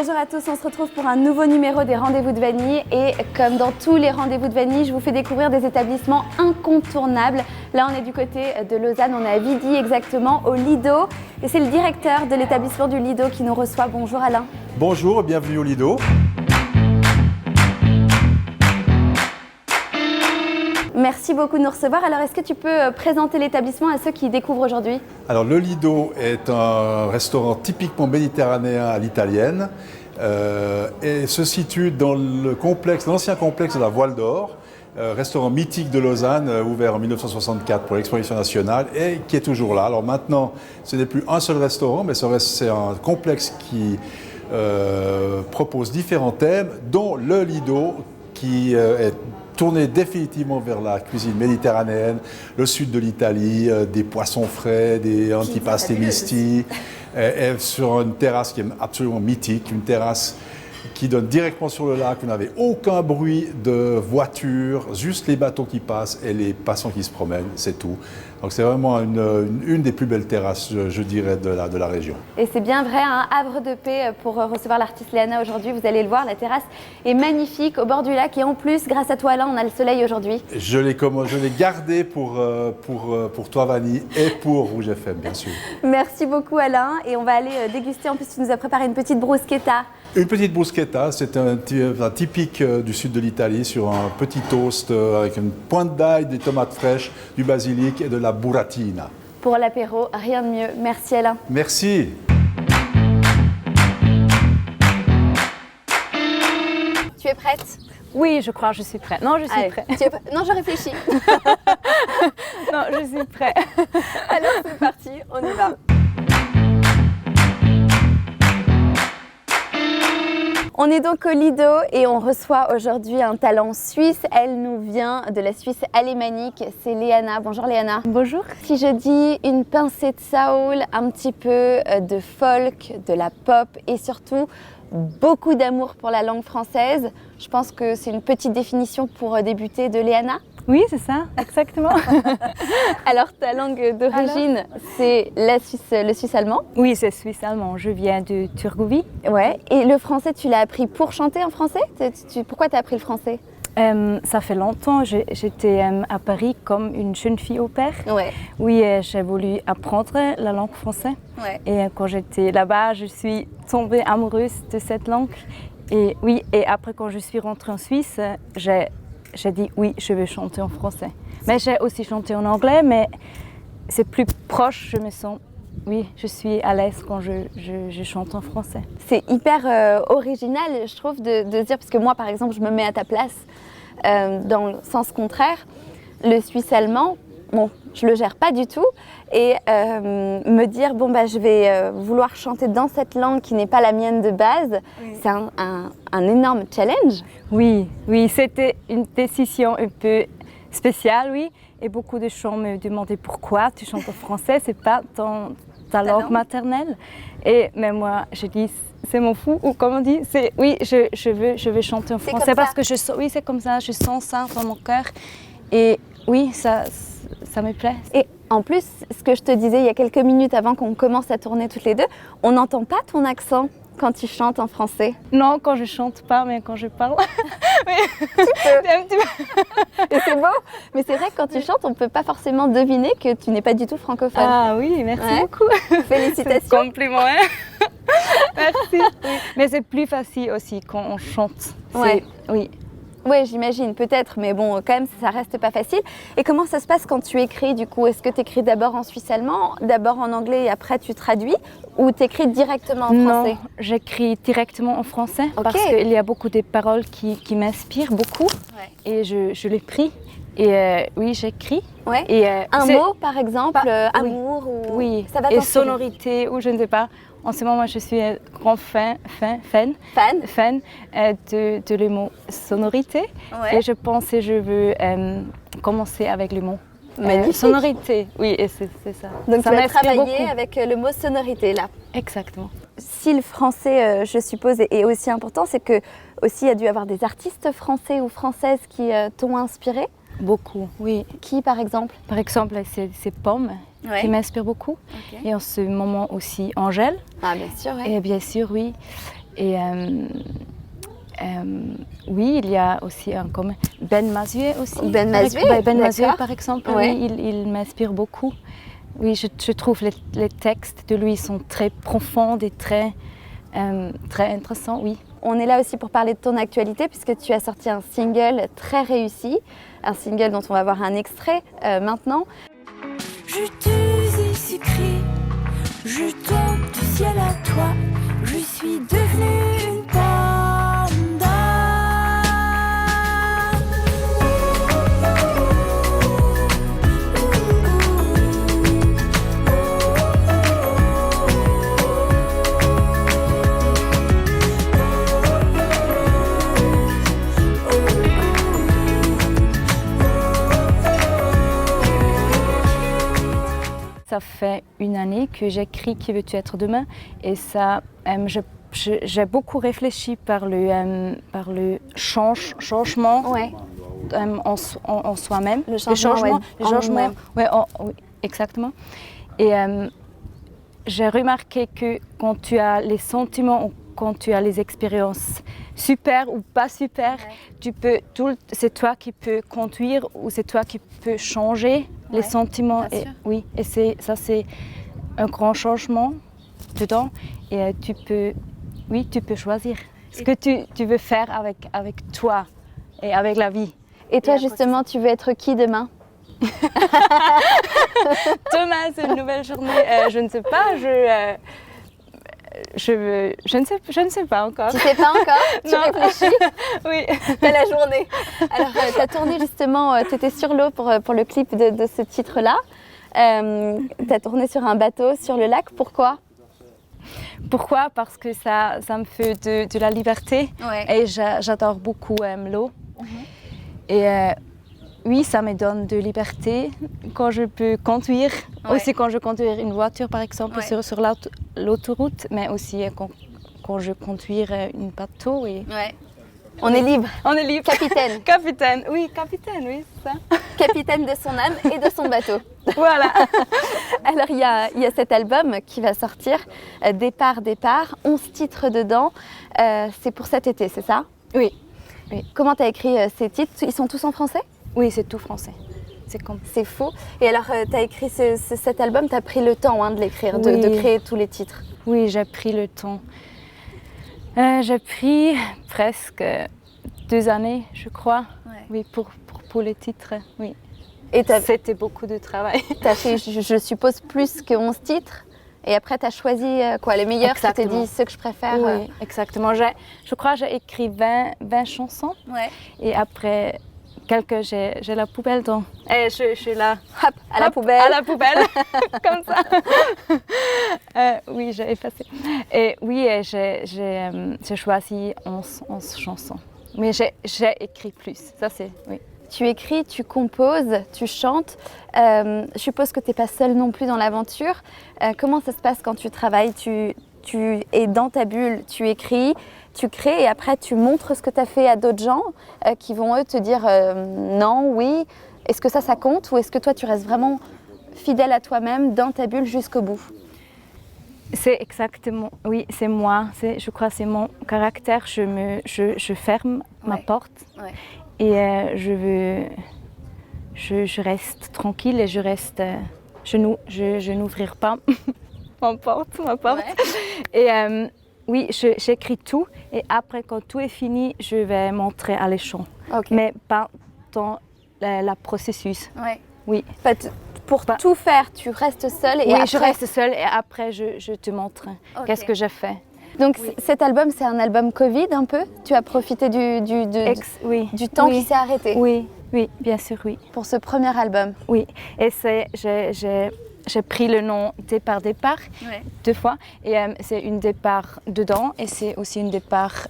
Bonjour à tous, on se retrouve pour un nouveau numéro des Rendez-vous de Vanille et comme dans tous les Rendez-vous de Vanille, je vous fais découvrir des établissements incontournables. Là, on est du côté de Lausanne, on est à Vidi exactement, au Lido. Et c'est le directeur de l'établissement du Lido qui nous reçoit. Bonjour Alain. Bonjour, bienvenue au Lido. Merci beaucoup de nous recevoir. Alors, est-ce que tu peux présenter l'établissement à ceux qui découvrent aujourd'hui? Alors, le Lido est un restaurant typiquement méditerranéen à l'italienne et se situe dans le complexe, l'ancien complexe de la Voile d'Or, restaurant mythique de Lausanne, ouvert en 1964 pour l'exposition nationale et qui est toujours là. Alors maintenant, ce n'est plus un seul restaurant, mais c'est un complexe qui propose différents thèmes, dont le Lido qui est tourné définitivement vers la cuisine méditerranéenne, le sud de l'Italie, des poissons frais, des antipasti misti, et sur une terrasse qui est absolument mythique, une terrasse qui donne directement sur le lac. Vous n'avez aucun bruit de voiture, juste les bateaux qui passent et les passants qui se promènent, c'est tout. Donc c'est vraiment une des plus belles terrasses, je dirais, de la région. Et c'est bien vrai, un havre de paix pour recevoir l'artiste Léana aujourd'hui. Vous allez le voir, la terrasse est magnifique au bord du lac et en plus, grâce à toi Alain, on a le soleil aujourd'hui. Je l'ai gardé pour toi Vanille et pour Rouge FM, bien sûr. Merci beaucoup Alain et on va aller déguster. En plus, tu nous as préparé une petite bruschetta. Une petite bruschetta, c'est un typique du sud de l'Italie sur un petit toast avec une pointe d'ail, des tomates fraîches, du basilic et de la buratina. Pour l'apéro, rien de mieux. Merci Alain. Merci. Tu es prête? Oui, je crois, je suis prête. Non, je suis prête. Non, je réfléchis. Non, je suis prête. Alors c'est parti, on y va. On est donc au Lido et on reçoit aujourd'hui un talent suisse. Elle nous vient de la Suisse alémanique, c'est Léana. Bonjour Léana. Bonjour. Si je dis une pincée de soul, un petit peu de folk, de la pop et surtout beaucoup d'amour pour la langue française, je pense que c'est une petite définition pour débuter de Léana. Oui, c'est ça, exactement. Alors ta langue d'origine, c'est le suisse-allemand? Oui, c'est suisse-allemand. Je viens de Turgovie. Ouais. Et le français, tu l'as appris pour chanter en français? Pourquoi tu as appris le français? Ça fait longtemps. J'étais à Paris comme une jeune fille au pair. Ouais. Oui, j'ai voulu apprendre la langue française. Ouais. Et quand j'étais là-bas, je suis tombée amoureuse de cette langue. Et oui, et après quand je suis rentrée en Suisse, j'ai dit oui, je veux chanter en français. Mais j'ai aussi chanté en anglais, mais c'est plus proche, je me sens. Oui, je suis à l'aise quand je chante en français. C'est hyper original, je trouve, de se dire, parce que moi, par exemple, je me mets à ta place dans le sens contraire. Le suisse-allemand, bon, je le gère pas du tout. Et me dire, bon, bah, je vais vouloir chanter dans cette langue qui n'est pas la mienne de base, oui. C'est un énorme challenge. Oui, c'était une décision un peu spéciale, oui. Et beaucoup de gens me demandaient pourquoi tu chantes en français, c'est pas ta langue maternelle. Mais moi, je dis, c'est mon fou, ou comme on dit, oui, je veux chanter en français parce que oui, c'est comme ça, je sens ça dans mon cœur. Et oui, ça me plaît. Et en plus, ce que je te disais il y a quelques minutes avant qu'on commence à tourner toutes les deux, on n'entend pas ton accent quand tu chantes en français. Non, quand je chante pas, mais quand je parle. Tu peux. Et c'est beau. Mais c'est vrai que quand tu chantes, on ne peut pas forcément deviner que tu n'es pas du tout francophone. Ah oui, merci beaucoup. Félicitations. C'est un compliment, hein. Merci. Oui. Mais c'est plus facile aussi quand on chante. Ouais. Oui. Oui, j'imagine, peut-être, mais bon, quand même, ça reste pas facile. Et comment ça se passe quand tu écris, du coup? Est-ce que tu écris d'abord en suisse-allemand, d'abord en anglais et après tu traduis? Ou tu écris directement en français? Non, j'écris directement en français parce Okay. qu'il y a beaucoup de paroles qui m'inspirent beaucoup. Ouais. Et je les prie. Et oui, j'écris. Ouais. Et, un mot, par exemple, amour ou... Oui, ça va et sonorité, ou je ne sais pas. En ce moment, je suis un grand fan de le mot sonorité. Ouais. Et je pense que je veux commencer avec le mot sonorité. Oui, et c'est ça. Donc ça tu vas travailler beaucoup. Avec le mot sonorité, là. Exactement. Si le français, je suppose, est aussi important, c'est que aussi il y a dû y avoir des artistes français ou françaises qui t'ont inspiré. Beaucoup, oui. Qui, par exemple? Par exemple, c'est Pomme qui m'inspire beaucoup. Okay. Et en ce moment aussi, Angèle. Ah, bien sûr, oui. Et bien sûr, oui. Et oui, il y a aussi comme Ben Mazué aussi. Ben Mazué, Ben Mazué, d'accord. par exemple, Ouais. oui, il m'inspire beaucoup. Oui, je trouve les textes de lui sont très profonds et très intéressants, oui. On est là aussi pour parler de ton actualité puisque tu as sorti un single très réussi, un single dont on va voir un extrait maintenant. Je te sucré, je tombe du ciel à toi, je suis devenue une panda. Ça fait une année que j'écris Qui veux-tu être demain et ça, j'ai beaucoup réfléchi par le changement Ouais. en soi-même. Le changement, le en changement, nous-mêmes. ouais, oui, exactement. Et j'ai remarqué que quand tu as les sentiments ou quand tu as les expériences super ou pas super, tu peux c'est toi qui peux conduire ou c'est toi qui peux changer les sentiments. bien Et, sûr. oui, et ça c'est un grand changement dedans. Et tu peux choisir ce que tu veux faire avec toi et avec la vie. Et toi Et à justement, tu veux être qui demain? Demain, c'est une nouvelle journée. Je ne sais pas. Je ne sais pas encore. Tu sais pas encore? Tu Non. réfléchis? Oui. T'as la journée. Alors, tu as tourné justement, tu étais sur l'eau pour le clip de ce titre-là. Tu as tourné sur un bateau sur le lac. Pourquoi? Pourquoi? Parce que ça me fait de la liberté. Ouais. Et j'adore beaucoup l'eau. Et oui, ça me donne de liberté quand je peux conduire. Ouais. Aussi quand je conduis une voiture, par exemple, Ouais. sur l'autoroute, mais aussi quand je conduis une bateau. Et... Ouais. On est libre. On est libre. Capitaine. Capitaine, oui, c'est ça. Capitaine de son âme et de son bateau. Voilà. Alors, il y a cet album qui va sortir, Départ, 11 titres dedans. C'est pour cet été, c'est ça? Oui. Comment tu as écrit ces titres? Ils sont tous en français? Oui, c'est tout français. C'est faux. Et alors, tu as écrit cet album, tu as pris le temps de l'écrire, de Oui. créer tous les titres. Oui, j'ai pris le temps. J'ai pris presque 2 années, je crois. Ouais. Oui, pour les titres, oui. Et tu as C'était beaucoup de travail. fait, je suppose, plus que 11 titres. Et après, tu as choisi les meilleurs? Tu t'es Exactement. dit ceux que je préfère. Oui, exactement. Je crois que j'ai écrit 20 chansons. Ouais. Et après quelques, j'ai la poubelle dans. Et je suis là. Hop, à la Hop, poubelle. À la poubelle, comme ça. Oui, j'ai effacé. Et oui, j'ai choisi 11 chansons. Mais j'ai écrit plus, ça c'est, oui. Tu écris, tu composes, tu chantes. Je suppose que tu n'es pas seule non plus dans l'aventure. Comment ça se passe quand tu travailles? Tu es dans ta bulle, tu écris, tu crées et après tu montres ce que tu as fait à d'autres gens qui vont eux te dire non, oui. Est-ce que ça compte ou est-ce que toi tu restes vraiment fidèle à toi-même dans ta bulle jusqu'au bout? C'est exactement, oui, c'est moi. Je crois que c'est mon caractère. Je ferme ma porte. Ouais. Et je reste tranquille et je n'ouvrirai pas ma porte. Ouais. Et oui, j'écris tout et après quand tout est fini, je vais montrer à l'écran. Ok. Mais pas dans le processus. Ouais. Oui. En fait, pour tout faire, tu restes seule et Oui, après... je reste seule et après je te montre Ok. qu'est-ce que j'ai fait. Donc cet album, c'est un album Covid un peu? Tu as profité du Oui. temps Oui. qui s'est arrêté Oui, bien sûr, oui. pour ce premier album. Oui, et j'ai pris le nom Départ Ouais. 2 fois. Et c'est une départ dedans et c'est aussi une départ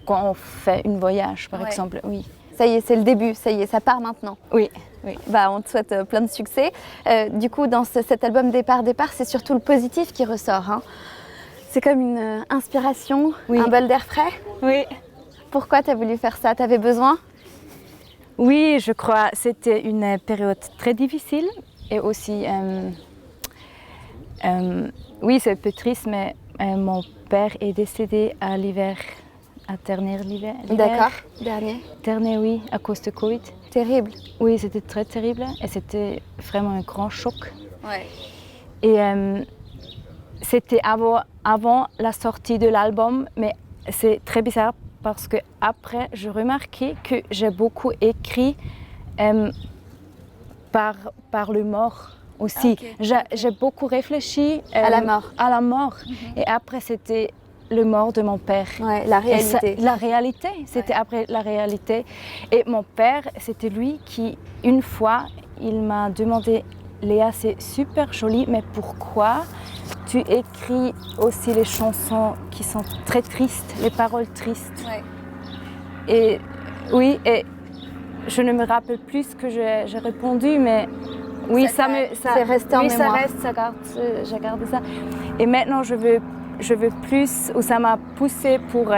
quand on fait un voyage, par Ouais. exemple. Oui, Ça y est, c'est le début, ça y est, ça part maintenant. oui. Bah, on te souhaite plein de succès. Du coup, dans cet album Départ, c'est surtout le positif qui ressort. Hein. C'est comme une inspiration, Oui. un bol d'air frais. Oui. Pourquoi tu as voulu faire ça? Tu avais besoin? Oui, je crois que c'était une période très difficile et aussi, oui, c'est un peu triste, mais mon père est décédé à l'hiver, à l'hiver. D'accord, dernier. Dernier, oui, à cause de Covid. Terrible. Oui, c'était très terrible et c'était vraiment un grand choc. Ouais. Et c'était avant la sortie de l'album, mais c'est très bizarre parce que après, j'ai remarqué que j'ai beaucoup écrit par le mort aussi. J'ai beaucoup réfléchi à la mort. À la mort. Et après, c'était le mort de mon père. Ouais, la réalité. La réalité, c'était après la réalité. Et mon père, c'était lui qui, une fois, il m'a demandé, Léa, c'est super joli, mais pourquoi tu écris aussi les chansons qui sont très tristes, les paroles tristes? Ouais. Et oui, et je ne me rappelle plus ce que j'ai répondu, mais oui, c'est resté en mémoire. J'ai gardé ça. Et maintenant, je veux plus, ou ça m'a poussée pour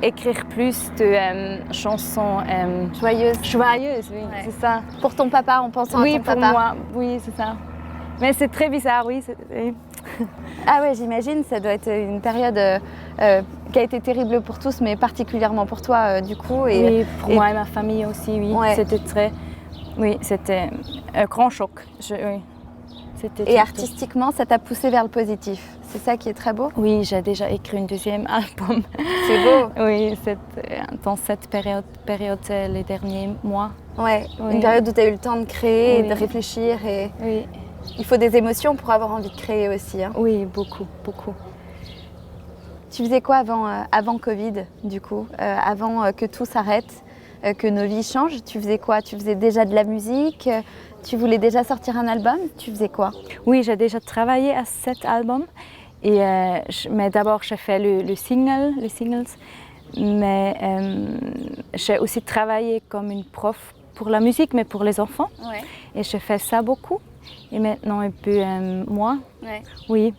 écrire plus de chansons joyeuses. Joyeuses, oui, Ouais. c'est ça. Pour ton papa, en pensant Oui, à ton pour papa. moi, oui, c'est ça. Mais c'est très bizarre, oui. Oui. Ah ouais, j'imagine, ça doit être une période qui a été terrible pour tous, mais particulièrement pour toi, du coup. Oui, pour moi et ma famille aussi, oui. Ouais. C'était un grand choc. Oui. Et artistiquement, ça t'a poussé vers le positif. C'est ça qui est très beau. Oui, j'ai déjà écrit un deuxième album. C'est beau. Oui, dans cette période les derniers mois. Ouais, Oui. une période où tu as eu le temps de créer, Oui. et de réfléchir. Et Oui. il faut des émotions pour avoir envie de créer aussi. Hein. Oui, beaucoup, beaucoup. Tu faisais quoi avant Covid, du coup avant que tout s'arrête, que nos vies changent? Tu faisais quoi? Tu faisais déjà de la musique? Tu voulais déjà sortir un album? Tu faisais quoi? Oui, j'ai déjà travaillé à cet album. Mais d'abord, j'ai fait les singles. Mais j'ai aussi travaillé comme une prof pour la musique, mais pour les enfants. Ouais. Et j'ai fait ça beaucoup. Et maintenant, un peu moins. Ouais. Oui.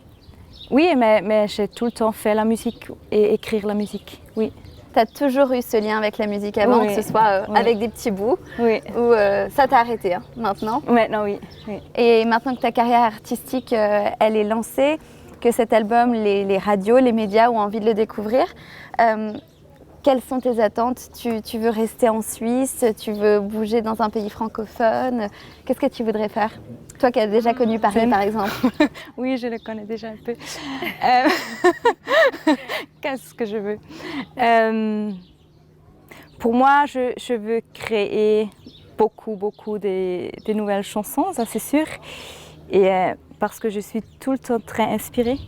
Oui, mais j'ai tout le temps fait la musique et écrire la musique. Oui. Tu as toujours eu ce lien avec la musique avant, Oui. que ce soit Oui. avec des petits bouts, Oui. ou ça t'a arrêté maintenant? Maintenant, oui. Oui. Et maintenant que ta carrière artistique, elle est lancée, que cet album, les radios, les médias ont envie de le découvrir, quelles sont tes attentes? Tu veux rester en Suisse? Tu veux bouger dans un pays francophone? Qu'est-ce que tu voudrais faire? Toi qui as déjà connu Paris, par exemple. Oui, je le connais déjà un peu. Qu'est-ce que je veux? Pour moi, je veux créer beaucoup de nouvelles chansons, ça c'est sûr. Et parce que je suis tout le temps très inspirée.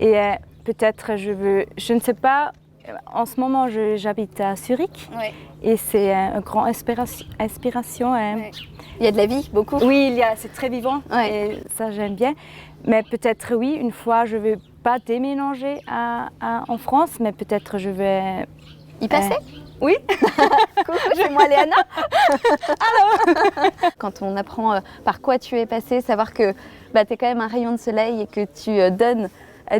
Ouais. Et peut-être je ne sais pas, en ce moment j'habite à Zurich. Ouais. Et c'est une grande inspiration. Ouais. Il y a de la vie, beaucoup. Oui, c'est très vivant, ouais. Et ça j'aime bien. Mais peut-être oui, une fois je ne veux pas déménager en France, mais peut-être je vais... Y passer? Oui. Coucou, c'est moi Léana. Alors. Quand on apprend par quoi tu es passée, savoir que tu es quand même un rayon de soleil et que tu donnes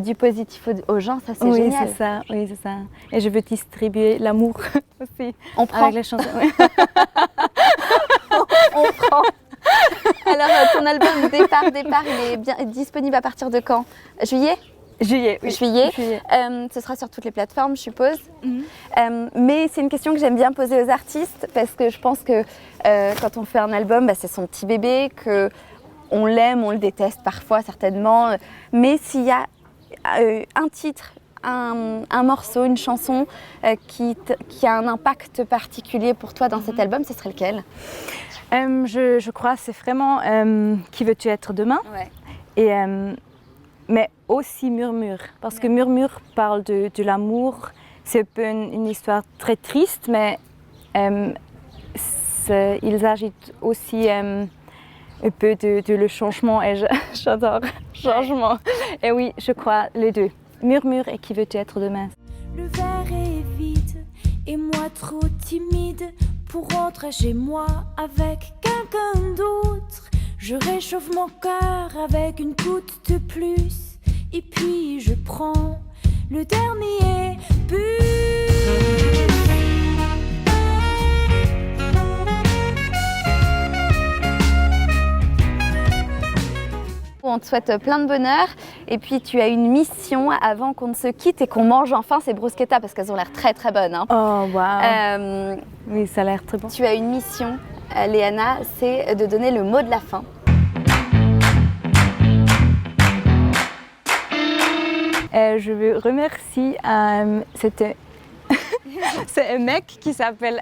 du positif aux gens, ça c'est génial. Oui, c'est ça. Et je veux distribuer l'amour aussi. On prend. Avec les chansons. Oui. on prend. Alors ton album Départ, il est bien disponible à partir de quand? Juillet? Juillet, oui. Juillet. Ce sera sur toutes les plateformes, je suppose. Mais c'est une question que j'aime bien poser aux artistes parce que je pense que quand on fait un album, c'est son petit bébé, qu'on l'aime, on le déteste parfois certainement. Mais s'il y a un titre, un morceau, une chanson qui a un impact particulier pour toi dans cet album, ce serait lequel? Je crois que c'est vraiment Qui veux-tu être demain? Ouais. Et mais aussi Murmure, parce que Murmure parle de l'amour. C'est un peu une histoire très triste, mais ils agitent aussi un peu de le changement, et j'adore le changement. Et oui, je crois les deux, Murmure et Qui veux-tu être demain. Le verre est vide et moi trop timide pour rentrer chez moi avec quelqu'un d'autre. Je réchauffe mon cœur avec une goutte de plus et puis je prends le dernier bus. On te souhaite plein de bonheur Et puis tu as une mission avant qu'on ne se quitte et qu'on mange enfin ces bruschettas parce qu'elles ont l'air très très bonnes. Hein. Oh, wow. Oui, ça a l'air très bon. Tu as une mission, Léana, c'est de donner le mot de la fin. Je veux remercier, c'est un mec qui s'appelle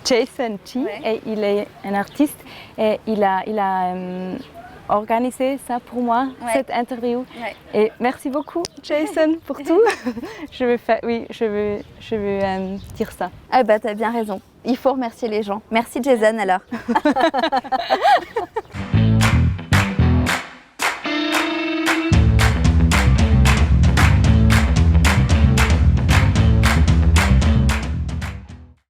Jason T. Ouais. Et il est un artiste et il a organisé ça pour moi, cette interview. Ouais. Et merci beaucoup Jason pour tout. Je veux dire ça. Ah bah t'as bien raison, il faut remercier les gens. Merci Jason alors.